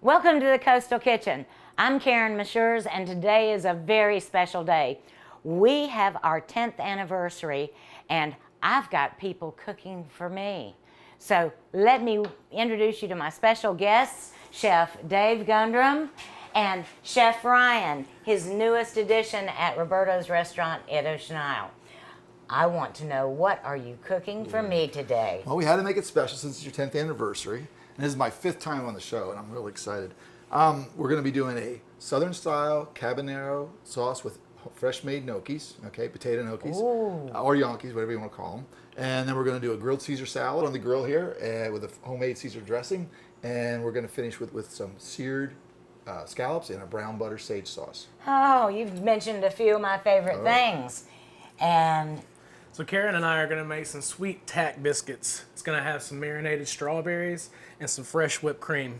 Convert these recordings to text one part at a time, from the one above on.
Welcome to the Coastal Kitchen. I'm Karen Mashers, and today is a very special day. We have our 10th anniversary, and I've got people cooking for me. So let me introduce you to my special guests, Chef Dave Gundrum and Chef Ryan, his newest addition at Robertos restaurant at Ocean Isle. I want to know, what are you cooking for me today? Well, we had to make it special since it's your 10th anniversary. And this is my 5th time on the show, and I'm really excited. We're going to be doing a Southern-style carbonara sauce with fresh-made gnocchis, okay, potato gnocchis, or yonkis, whatever you want to call them. And then we're going to do a grilled Caesar salad on the grill here with a homemade Caesar dressing. And we're going to finish with some seared scallops and a brown butter sage sauce. Oh, you've mentioned a few of my favorite things. And so Karen and I are going to make some Sweet Tack Biscuits. It's going to have some marinated strawberries and some fresh whipped cream.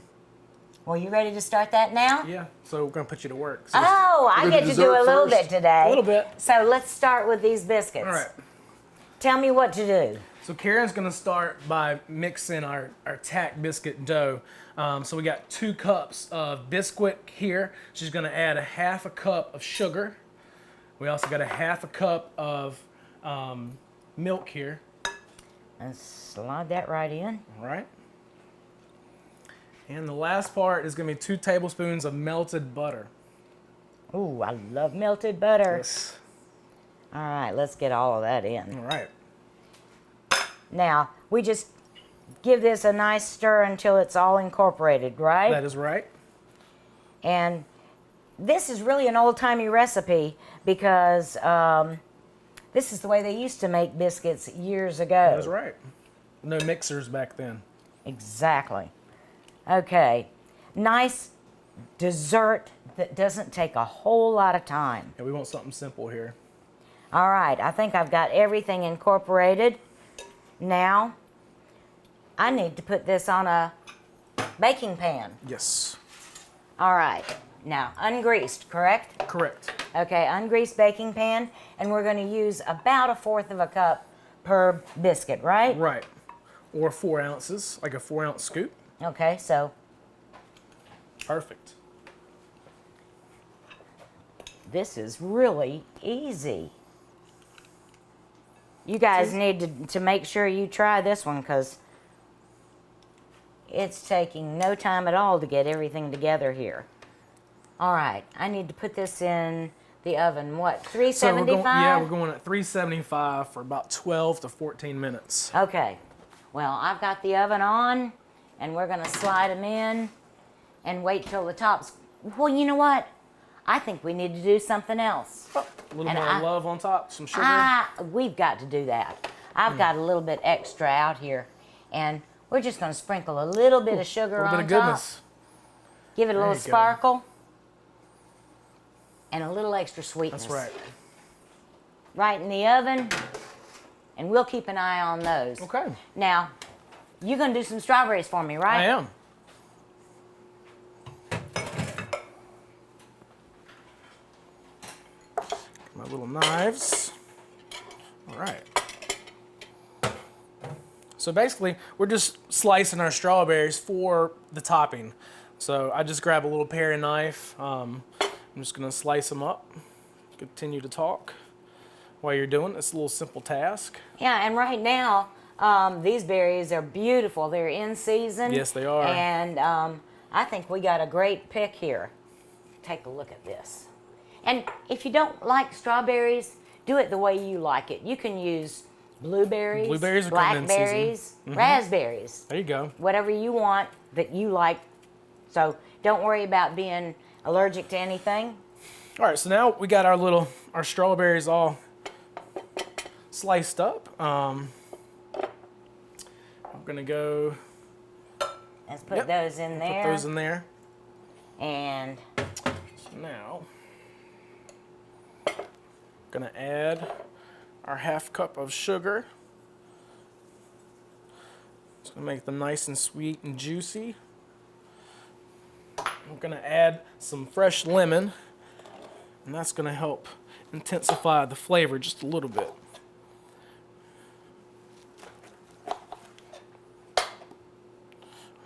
well, you ready to start that now? Yeah, so we're going to put you to work. So I get to do a little bit today. A little bit. So let's start with these biscuits. All right. Tell me what to do. So Karen's going to start by mixing our tack biscuit dough. So we got 2 cups of Bisquick here. She's going to add a half a cup of sugar. We also got a half a cup of milk here. And slide that right in. All right. And the last part is going to be 2 tablespoons of melted butter. Ooh, I love melted butter. Yes. All right, let's get all of that in. All right. Now, we just give this a nice stir until it's all incorporated, right? That is right. And this is really an old-timey recipe because this is the way they used to make biscuits years ago. That is right. No mixers back then. Exactly. Okay. Nice dessert that doesn't take a whole lot of time. Yeah, we want something simple here. All right, I think I've got everything incorporated. Now, I need to put this on a baking pan. Yes. All right. Now, ungreased, correct? Correct. Okay, ungreased baking pan, and we're going to use about 1/4 of a cup per biscuit, right? Right. Or 4 ounces, like a 4-ounce scoop. Okay, so Perfect. this is really easy. You guys need to make sure you try this one because it's taking no time at all to get everything together here. All right, I need to put this in the oven, what, 375? We're going at 375 for about 12 to 14 minutes. Okay, well, I've got the oven on, and we're going to slide them in and wait till the top's... Well, you know what? I think we need to do something else. A little more love on top, some sugar. We've got to do that. I've got a little bit extra out here, and we're just going to sprinkle a little bit of sugar on top. A little bit of goodness. Give it a little There you go. sparkle. And a little extra sweetness. That's right. Right in the oven, and we'll keep an eye on those. Okay. Now, you're going to do some strawberries for me, right? I am. My little knives. All right. So basically, we're just slicing our strawberries for the topping. So I just grab a little paring knife. I'm just going to slice them up. Continue to talk while you're doing it. It's a little simple task. Yeah, and right now, these berries are beautiful. They're in season. Yes, they are. And I think we got a great pick here. Take a look at this. And if you don't like strawberries, do it the way you like it. You can use blueberries, Blueberries are coming in blackberries, raspberries. There you go. Whatever you want that you like. So don't worry about being allergic to anything. All right, so now we got our strawberries all sliced up. I'm gonna go. Let's put those in there. Put those in there. And So now, gonna add our half cup of sugar. It's gonna make them nice and sweet and juicy. I'm gonna add some fresh lemon, and that's gonna help intensify the flavor just a little bit.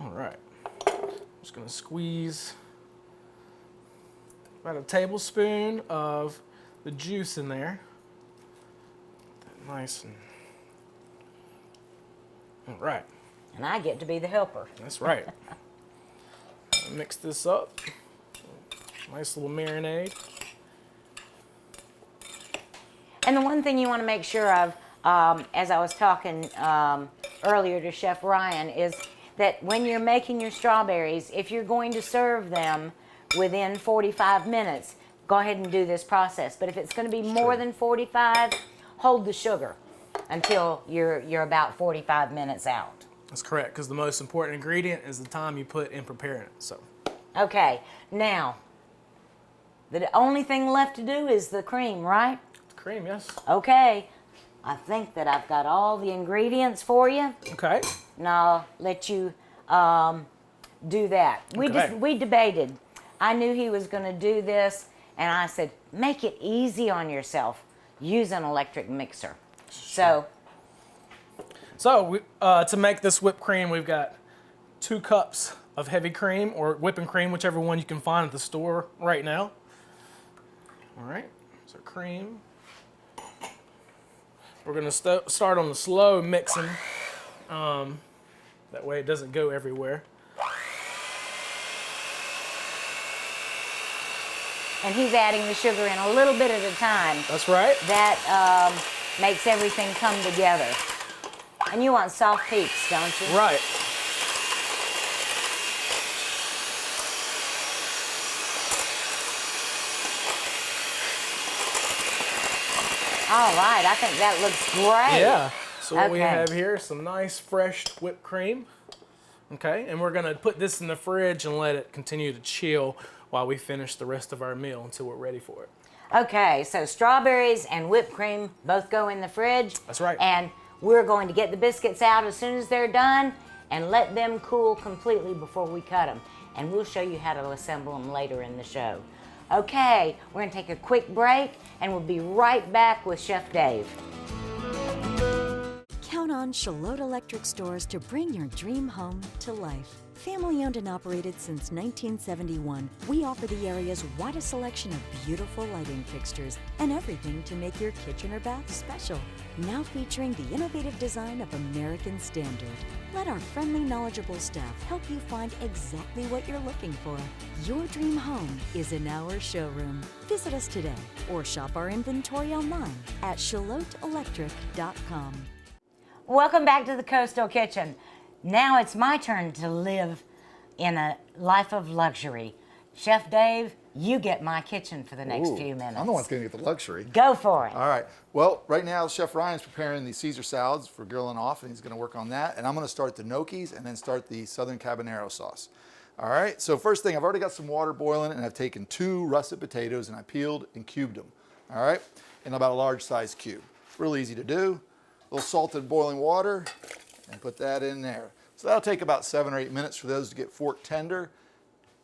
All right. Just gonna squeeze about a tablespoon of the juice in there. That nice and all right. And I get to be the helper. That's right. Mix this up. Nice little marinade. And the one thing you want to make sure of, as I was talking earlier to Chef Ryan, is that when you're making your strawberries, if you're going to serve them within 45 minutes, go ahead and do this process. But if it's going to be more than 45, hold the sugar until you're about 45 minutes out. That's correct, because the most important ingredient is the time you put in preparing it. So, okay, now the only thing left to do is the cream, right? cream, yes. Okay, I think that I've got all the ingredients for you. Okay. Now I'll let you do that. Okay. We debated. I knew he was going to do this, and I said, make it easy on yourself. Use an electric mixer. So we, to make this whipped cream, we've got 2 cups of heavy cream or whipping cream, whichever one you can find at the store right now. All right, so cream. We're going to start on the slow mixing. That way it doesn't go everywhere. and he's adding the sugar in a little bit at a time. That's right. That makes everything come together. And you want soft peaks, don't you? Right. All right, I think that looks great. Yeah. So what we Okay. have here is some nice fresh whipped cream. Okay, and we're gonna put this in the fridge and let it continue to chill while we finish the rest of our meal until we're ready for it. Okay, so strawberries and whipped cream both go in the fridge. That's right. And we're going to get the biscuits out as soon as they're done and let them cool completely before we cut them. And we'll show you how to assemble them later in the show. Okay, we're gonna take a quick break and we'll be right back with Chef Dave. Count on Charlotte Electric Stores to bring your dream home to life. Family owned and operated since 1971, we offer the area's widest selection of beautiful lighting fixtures and everything to make your kitchen or bath special. Now featuring the innovative design of American Standard. Let our friendly, knowledgeable staff help you find exactly what you're looking for. Your dream home is in our showroom. Visit us today or shop our inventory online at charlotteelectric.com. Welcome back to the Coastal Kitchen. Now it's my turn to live in a life of luxury. Chef Dave, you get my kitchen for the next few minutes. I'm the one that's going to get the luxury. Go for it. All right. Well, right now, Chef Ryan's preparing the Caesar salads for grilling off, and he's going to work on that. And I'm going to start the gnocchis and then start the Southern Cabanero sauce. All right. So first thing, I've already got some water boiling, and I've taken 2 russet potatoes, and I peeled and cubed them. All right. In about a large size cube. Real easy to do. A little salted boiling water, and put that in there. So that'll take about 7 or 8 minutes for those to get fork tender.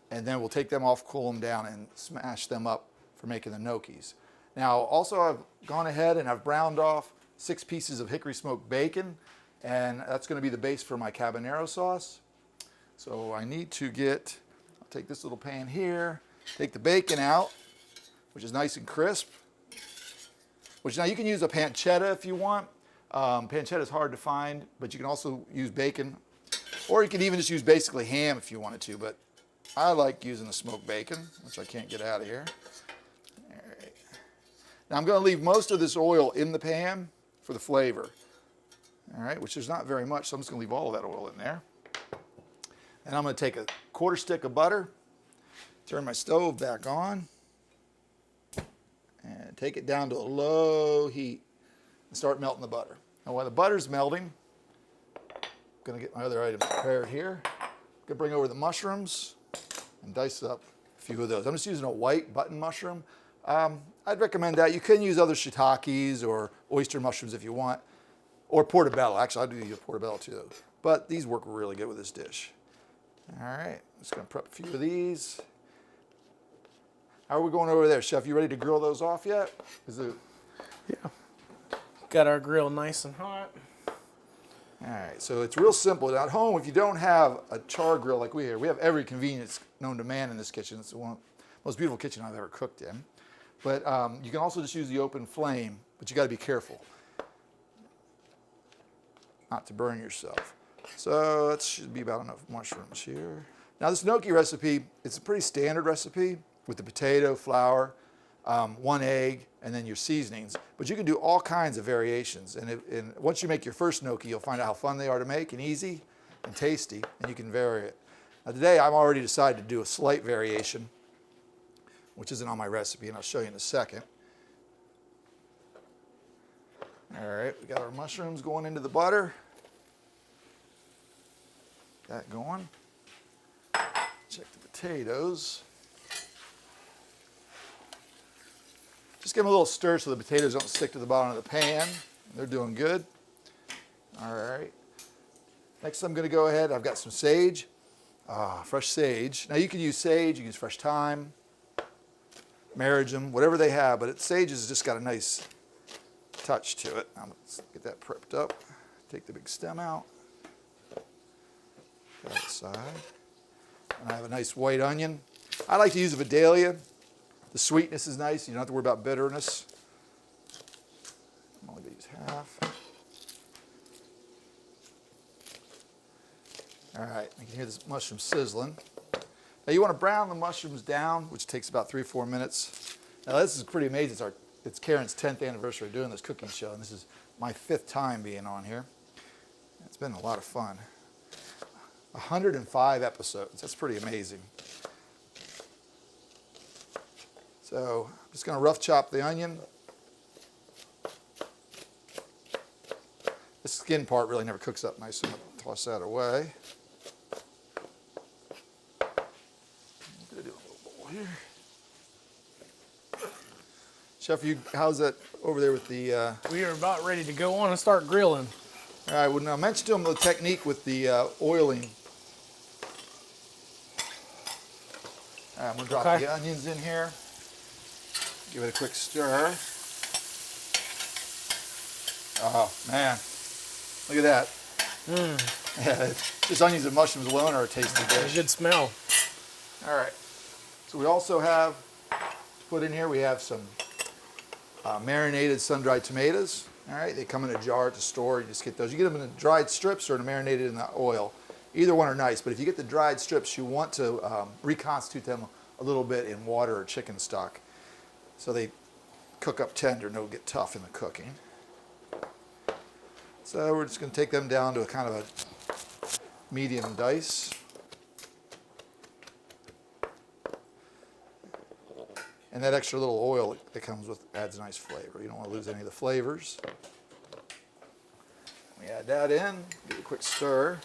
And then we'll take them off, cool them down, and smash them up for making the gnocchis. Now, also I've gone ahead and I've browned off 6 pieces of hickory smoked bacon, and that's going to be the base for my Cabanero sauce. So I need to I'll take this little pan here, take the bacon out, which is nice and crisp. Which now you can use a pancetta if you want. Pancetta is hard to find, but you can also use bacon, or you can even just use basically ham if you wanted to, but I like using the smoked bacon, which I can't get out of here. All right. Now I'm going to leave most of this oil in the pan for the flavor. All right, which there's not very much, so I'm just going to leave all of that oil in there. And I'm going to take a 1/4 stick of butter, turn my stove back on, and take it down to a low heat and start melting the butter. Now while the butter's melting, I'm going to get my other items prepared here. I'm going to bring over the mushrooms and dice up a few of those. I'm just using a white button mushroom. I'd recommend that. You can use other shiitakes or oyster mushrooms if you want, or portobello. Actually, I do use portobello too, but these work really good with this dish. All right, I'm just going to prep a few of these. How are we going over there, Chef? You ready to grill those off yet? Yeah. Got our grill nice and hot. All right, so it's real simple. At home, if you don't have a char grill like we have every convenience known to man in this kitchen. It's the most beautiful kitchen I've ever cooked in. But you can also just use the open flame, but you got to be careful not to burn yourself. So that should be about enough mushrooms here. Now this gnocchi recipe, it's a pretty standard recipe with the potato, flour, 1 egg, and then your seasonings. But you can do all kinds of variations. And once you make your first gnocchi, you'll find out how fun they are to make and easy and tasty, and you can vary it. Now today I've already decided to do a slight variation, which isn't on my recipe, and I'll show you in a second. All right, we got our mushrooms going into the butter. That going. Check the potatoes. Just give them a little stir so the potatoes don't stick to the bottom of the pan. They're doing good. All right. Next I'm going to go ahead, I've got some sage. Fresh sage. Now you can use sage, you can use fresh thyme, marigem, whatever they have, but sage has just got a nice touch to it. Now let's get that prepped up. Take the big stem out. That side. And I have a nice white onion. I like to use a Vidalia. The sweetness is nice. You don't have to worry about bitterness. I'm only going to use half. All right, you can hear this mushroom sizzling. Now you want to brown the mushrooms down, which takes about 3 or 4 minutes. Now this is pretty amazing. It's Karen's 10th anniversary of doing this cooking show, and this is my 5th time being on here. It's been a lot of fun. 105 episodes. That's pretty amazing. So I'm just going to rough chop the onion. The skin part really never cooks up nice, so I'm going to toss that away. I'm going to do a little bowl here. Chef, how's that over there with the... We are about ready to go on and start grilling. All right, well, now I mentioned to him the technique with the oiling. All right, I'm going to drop the onions in here. Give it a quick stir. Oh, man. Look at that. Yeah, just onions and mushrooms alone are a tasty dish. A good smell. All right. So we also have, put in here, we have some marinated sun-dried tomatoes. All right, they come in a jar at the store. You just get those. You get them in the dried strips or marinated in the oil. Either one are nice, but if you get the dried strips, you want to reconstitute them a little bit in water or chicken stock so they cook up tender and don't get tough in the cooking. So we're just going to take them down to a kind of a medium dice. And that extra little oil that comes with adds a nice flavor. You don't want to lose any of the flavors. We add that in, give it a quick stir.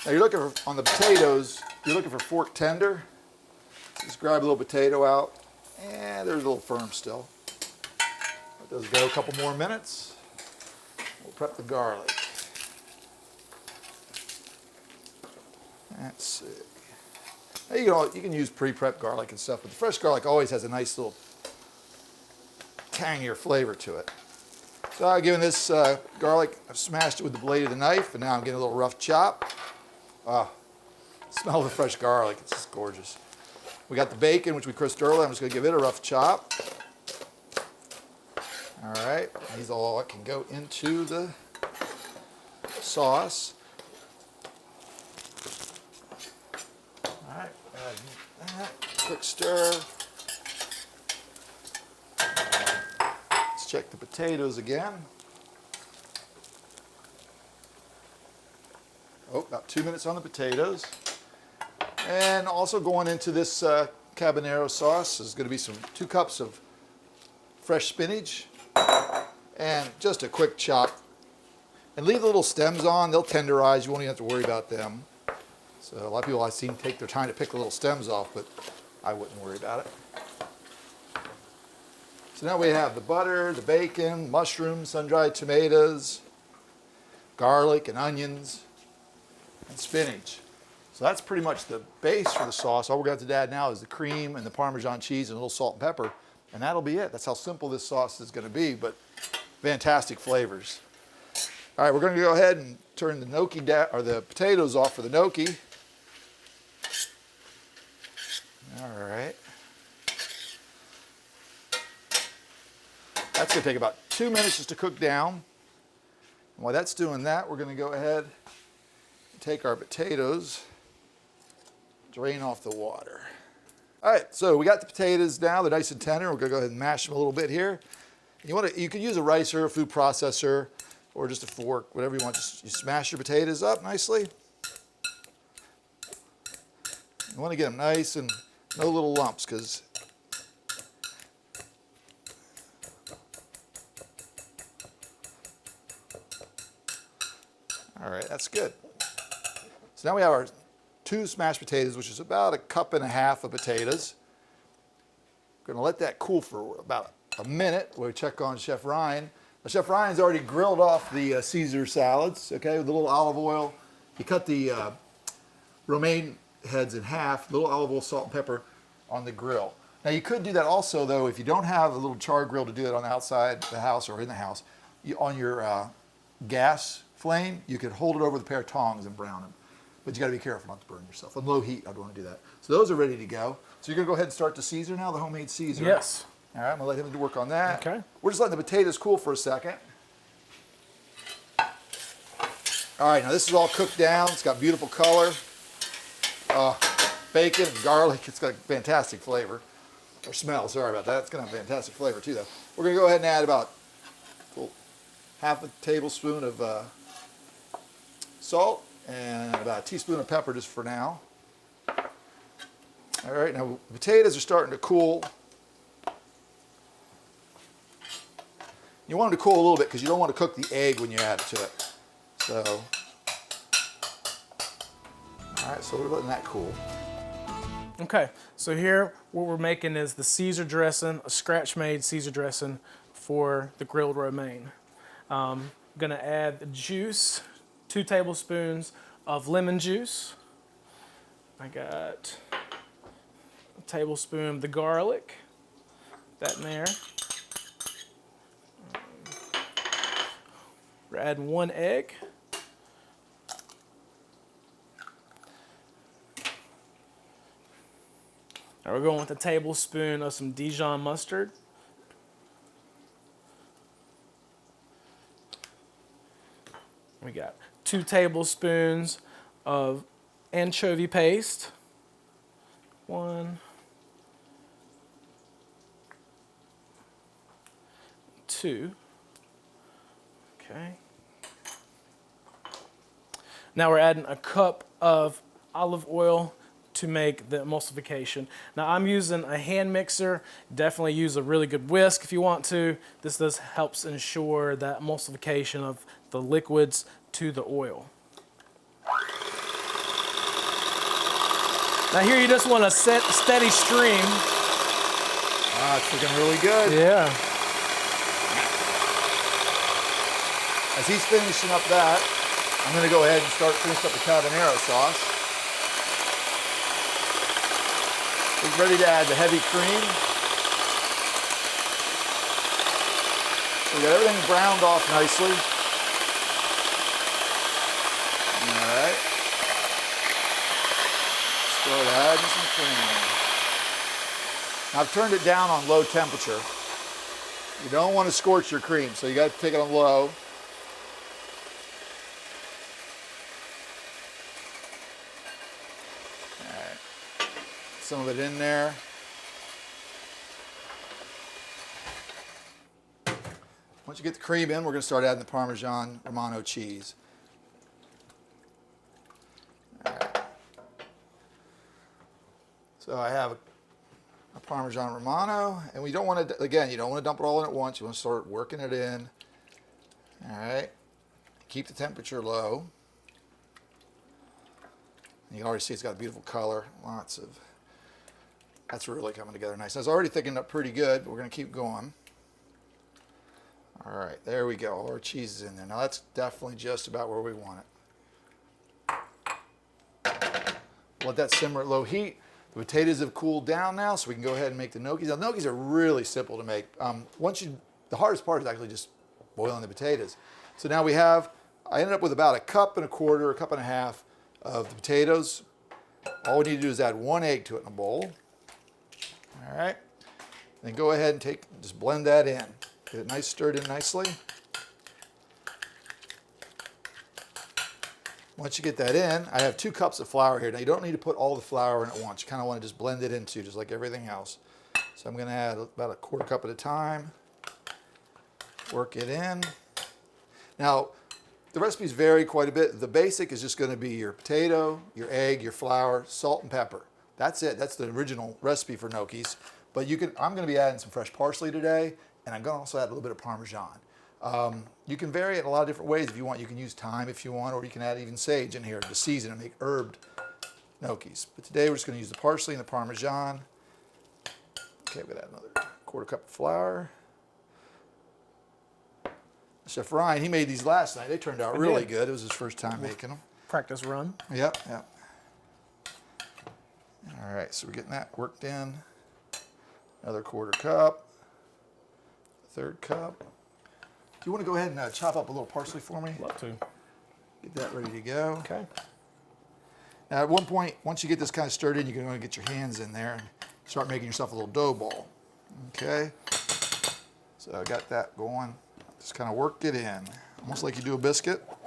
Now you're looking for, on the potatoes, you're looking for fork tender. Just grab a little potato out, and they're a little firm still. Let those go a couple more minutes. We'll prep the garlic. Let's see. Now you can use pre-prepped garlic and stuff, but the fresh garlic always has a nice little tangier flavor to it. So I've given this garlic, I've smashed it with the blade of the knife, and now I'm getting a little rough chop. Smell the fresh garlic, it's just gorgeous. We got the bacon, which we crisped earlier. I'm just going to give it a rough chop. All right, these all can go into the sauce. All right, add that, quick stir. Let's check the potatoes again. Oh, about 2 minutes on the potatoes. And also going into this Carbonara sauce is going to be 2 cups of fresh spinach and just a quick chop. And leave the little stems on, they'll tenderize, you won't even have to worry about them. So a lot of people I've seen take their time to pick the little stems off, but I wouldn't worry about it. So now we have the butter, the bacon, mushrooms, sun-dried tomatoes, garlic and onions, and spinach. So that's pretty much the base for the sauce. All we're going to have to add now is the cream and the Parmesan cheese and a little salt and pepper, and that'll be it. That's how simple this sauce is going to be, but fantastic flavors. All right, we're going to go ahead and turn the gnocchi down, or the potatoes off for the gnocchi. All right. That's going to take about 2 minutes just to cook down. And while that's doing that, we're going to go ahead and take our potatoes, drain off the water. All right, so we got the potatoes now. They're nice and tender. We're going to go ahead and mash them a little bit here. You could use a ricer, a food processor, or just a fork, whatever you want. Just you smash your potatoes up nicely. You want to get them nice and no little lumps, because all right, that's good. So now we have our 2 smashed potatoes, which is about 1.5 cups of potatoes. We're going to let that cool for about a minute while we check on Chef Ryan. Now, Chef Ryan's already grilled off the Caesar salads, okay, with a little olive oil. He cut the romaine heads in half, little olive oil, salt, and pepper on the grill. Now you could do that also, though, if you don't have a little char grill to do it on the outside the house or in the house. On your gas flame, you could hold it over with a pair of tongs and brown them. But you got to be careful not to burn yourself. On low heat, I'd want to do that. So those are ready to go. So you're going to go ahead and start the Caesar now, the homemade Caesar? Yes. All right, I'm going to let him work on that. Okay. We're just letting the potatoes cool for a second. All right, now this is all cooked down. It's got beautiful color. Bacon and garlic. It's got a fantastic flavor. Or smell, sorry about that. It's going to have fantastic flavor too, though. We're going to go ahead and add about half a tablespoon of salt and about a teaspoon of pepper just for now. All right, now the potatoes are starting to cool. You want them to cool a little bit because you don't want to cook the egg when you add it to it. So, all right, so we're letting that cool. Okay, so here what we're making is the Caesar dressing, a scratch-made Caesar dressing for the grilled romaine. I'm gonna add the juice, 2 tablespoons of lemon juice. I got a tablespoon of the garlic, that in there. We're adding 1 egg. Now we're going with a tablespoon of some Dijon mustard. We got 2 tablespoons of anchovy paste. 1, 2. Okay. Now we're adding a cup of olive oil to make the emulsification. Now I'm using a hand mixer. Definitely use a really good whisk if you want to. This helps ensure that emulsification of the liquids to the oil. Now here you just want a steady stream. Ah, it's looking really good. Yeah. As he's finishing up that, I'm going to go ahead and finish up the carbonara sauce. We're ready to add the heavy cream. So we got everything browned off nicely. All right. Start adding some cream. Now I've turned it down on low temperature. You don't want to scorch your cream, so you got to take it on low. Some of it in there. Once you get the cream in, we're going to start adding the Parmesan Romano cheese. All right. So I have a Parmesan Romano, and we don't want to, again, you don't want to dump it all in at once. You want to start working it in. All right. Keep the temperature low. You can already see it's got a beautiful color. Lots of. That's really coming together nice. It's already thickened up pretty good, but we're going to keep going. All right, there we go. All our cheese is in there. Now that's definitely just about where we want it. Let that simmer at low heat. The potatoes have cooled down now, so we can go ahead and make the gnocchis. Now, gnocchis are really simple to make. The hardest part is actually just boiling the potatoes. So now we have I ended up with about 1.25 cups, 1.5 cups of the potatoes. All we need to do is add 1 egg to it in a bowl. All right. Then go ahead and just blend that in. Get it nice, stirred in nicely. Once you get that in, I have 2 cups of flour here. Now you don't need to put all the flour in at once. You kind of want to just blend it into, just like everything else. So I'm going to add about 1/4 cup at a time. Work it in. Now, the recipes vary quite a bit. The basic is just going to be your potato, your egg, your flour, salt, and pepper. That's it. That's the original recipe for gnocchis. But I'm going to be adding some fresh parsley today, and I'm going to also add a little bit of Parmesan. You can vary it in a lot of different ways if you want. You can use thyme if you want, or you can add even sage in here to season and make herbed gnocchis. But today we're just going to use the parsley and the Parmesan. Okay, we're going to add another 1/4 cup of flour. Chef Ryan, he made these last night. They turned out really good. It was his first time making them. Practice run. Yep. All right, so we're getting that worked in. Another 1/4 cup. 1/3 cup. Do you want to go ahead and chop up a little parsley for me? Love to. Get that ready to go. Okay. Now at one point, once you get this kind of stirred in, you're going to get your hands in there and start making yourself a little dough ball. Okay. So I got that going. Just kind of work it in, almost like you do a biscuit. All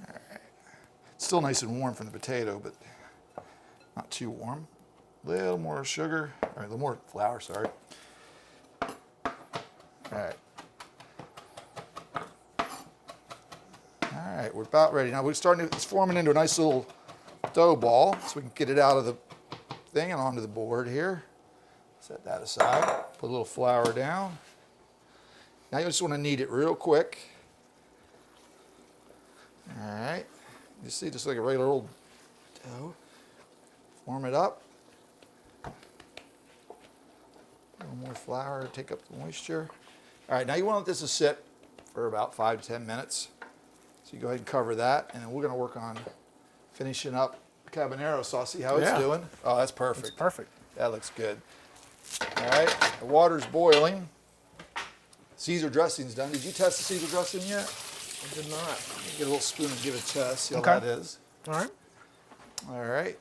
right. It's still nice and warm from the potato, but not too warm. A little more sugar, or a little more flour, sorry. All right. All right, we're about ready. Now it's forming into a nice little dough ball, so we can get it out of the thing and onto the board here. Set that aside. Put a little flour down. Now you just want to knead it real quick. All right. You see, just like a regular old dough. Form it up. A little more flour to take up the moisture. All right, now you want to let this to sit for about 5 to 10 minutes. So you go ahead and cover that, and then we're going to work on finishing up the Carbonara sauce. See how it's doing? Oh, that's perfect. It's perfect. That looks good. All right, the water's boiling. Caesar dressing's done. Did you test the Caesar dressing yet? I did not. Get a little spoon and give it a test. See how Okay. that is. All right. All right.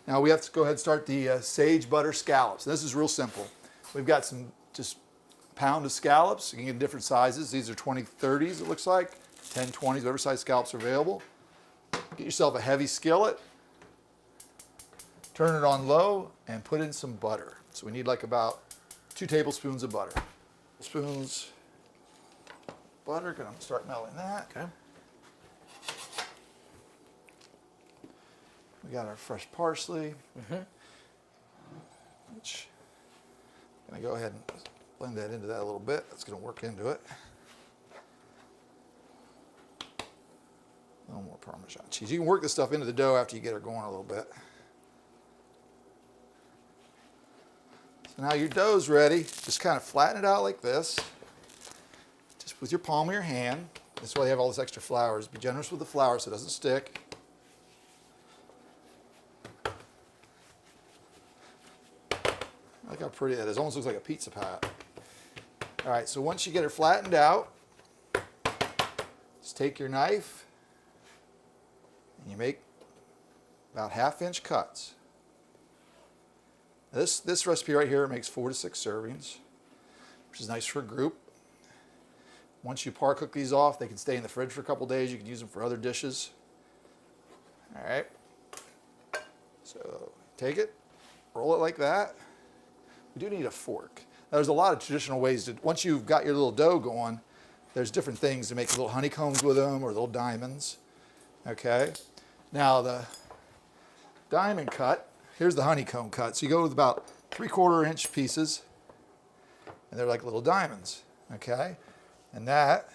Now we have to go ahead and start the sage butter scallops. This is real simple. We've got just a pound of scallops. You can get different sizes. These are 20/30s, it looks like. 10/20s, whatever size scallops are available. Get yourself a heavy skillet. Turn it on low and put in some butter. So we need like about 2 tablespoons of butter. Spoons butter, gonna start melting that. Okay. We got our fresh parsley. Which I'm gonna go ahead and blend that into that a little bit. That's gonna work into it. A little more Parmesan cheese. You can work this stuff into the dough after you get it going a little bit. So now your dough's ready. Just kind of flatten it out like this. Just with your palm of your hand. That's why you have all this extra flour. Be generous with the flour so it doesn't stick. Look how pretty that is. Almost looks like a pizza pie. All right, so once you get it flattened out, just take your knife and you make about 1/2-inch cuts. This recipe right here makes 4 to 6 servings, which is nice for a group. Once you par cook these off, they can stay in the fridge for a couple days. You can use them for other dishes. All right. So take it, roll it like that. We do need a fork. Now, there's a lot of traditional ways to, once you've got your little dough going, there's different things to make little honeycombs with them or little diamonds. Okay. Now the diamond cut, here's the honeycomb cut. So you go with about 3/4-inch pieces, and they're like little diamonds. Okay. And that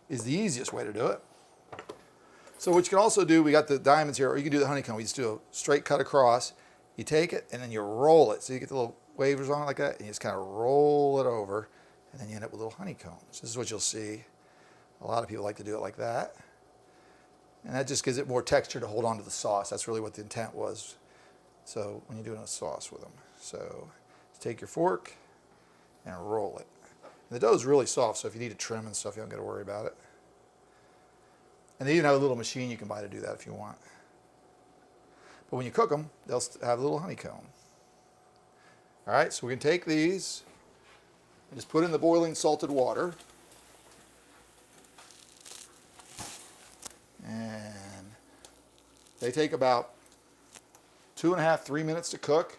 is the easiest way to do it. So what you can also do, we got the diamonds here, or you can do the honeycomb. You just do a straight cut across. You take it and then you roll it. So you get the little wavers on it like that, and you just kind of roll it over, and then you end up with little honeycombs. This is what you'll see. A lot of people like to do it like that. And that just gives it more texture to hold on to the sauce. That's really what the intent was. So when you're doing a sauce with them. So take your fork, and roll it. And the dough is really soft, so if you need to trim and stuff, you don't got to worry about it. And they even have a little machine you can buy to do that if you want. But when you cook them, they'll have a little honeycomb. All right, so we can take these and just put in the boiling salted water. And they take about 2.5, 3 minutes to cook.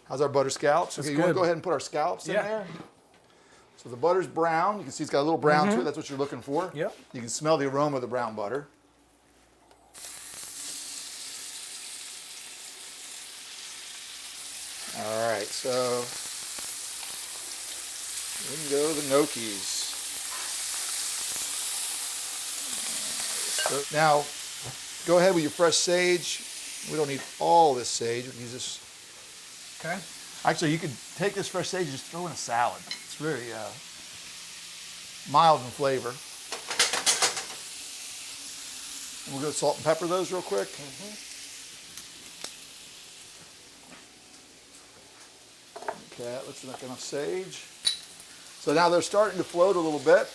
How's our butter scallops? Okay, you want to go ahead and put our scallops in there? So the butter's brown. You can see it's got a little brown to it. That's what you're looking for. Yep. You can smell the aroma of the brown butter. All right, so in go the gnocchis. So now, go ahead with your fresh sage. We don't need all this sage. We can use this. Okay. Actually, you could take this fresh sage and just throw in a salad. It's very mild in flavor. And we'll go salt and pepper those real quick. Okay, that looks like enough sage. So now they're starting to float a little bit.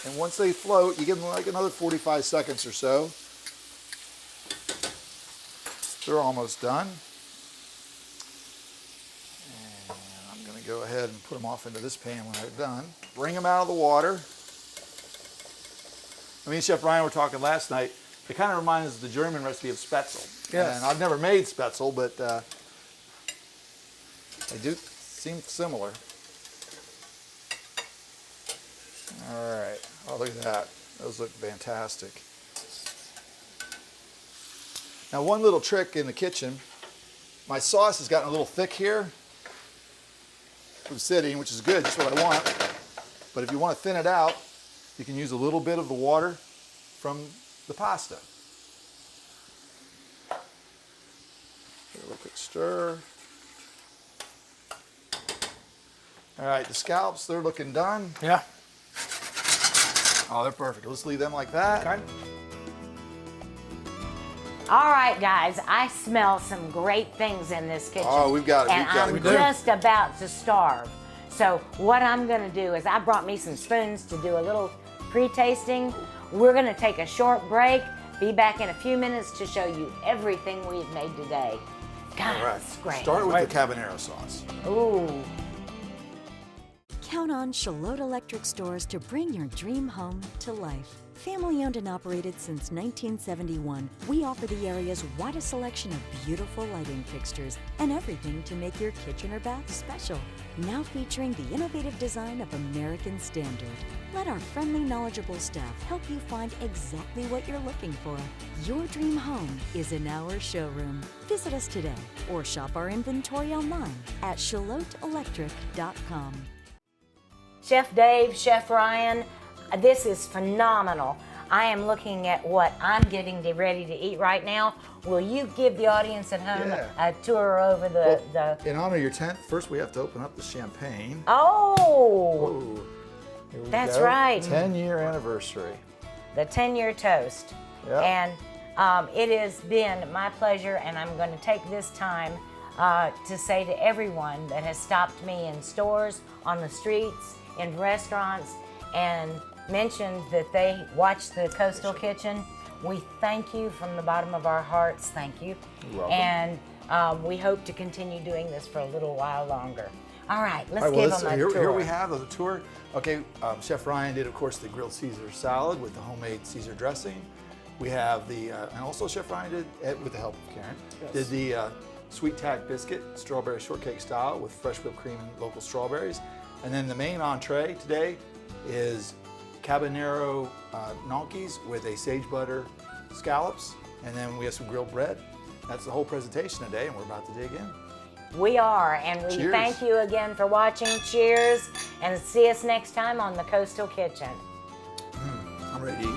And once they float, you give them like another 45 seconds or so. They're almost done. And I'm going to go ahead and put them off into this pan when they're done. Bring them out of the water. Me and Chef Ryan were talking last night. It kind of reminds us of the German recipe of Spätzle. Yes. And I've never made Spätzle, but they do seem similar. All right. Oh, look at that. Those look fantastic. Now, one little trick in the kitchen. My sauce has gotten a little thick here from sitting, which is good, just what I want. But if you want to thin it out, you can use a little bit of the water from the pasta. Give it a little quick stir. All right, the scallops, they're looking done. Yeah. Oh, they're perfect. Let's leave them like that. Okay. All right, guys, I smell some great things in this kitchen. Oh, we've got it. And I'm just about to starve. So what I'm gonna do is I brought me some spoons to do a little pre-tasting. We're gonna take a short break, be back in a few minutes to show you everything we've made today. God, All right. it's great. Start with the Carbonara sauce. Ooh. Count on Charlotte Electric Stores to bring your dream home to life. Family owned and operated since 1971, we offer the area's widest selection of beautiful lighting fixtures and everything to make your kitchen or bath special. Now featuring the innovative design of American Standard. Let our friendly, knowledgeable staff help you find exactly what you're looking for. Your dream home is in our showroom. Visit us today or shop our inventory online at charlotteelectric.com. Chef Dave, Chef Ryan, this is phenomenal. I am looking at what I'm getting ready to eat right now. Will you give the audience at home a tour over the... In honor of your 10th, first we have to open up the champagne. Oh! Ooh. Here we That's go. right. 10-year anniversary. The 10-year toast. Yep. And it has been my pleasure, and I'm going to take this time to say to everyone that has stopped me in stores, on the streets, in restaurants, and mentioned that they watch the Coastal Kitchen. We thank you from the bottom of our hearts. Thank you. You're welcome. And we hope to continue doing this for a little while longer. All right, let's All right, well, give them a here, tour. Here we have the tour. Okay, Chef Ryan did, of course, the grilled Caesar salad with the homemade Caesar dressing. We have the, and also Chef Ryan did, with the help of Karen, did the Sweet Tack Biscuit, strawberry shortcake style with fresh whipped cream and local strawberries. And then the main entree today is Carbonara gnocchis with a sage butter scallops. And then we have some grilled bread. That's the whole presentation today, and we're about to dig in. We are, and we Cheers. thank you again for watching. Cheers, and see us next time on the Coastal Kitchen. I'm ready to eat.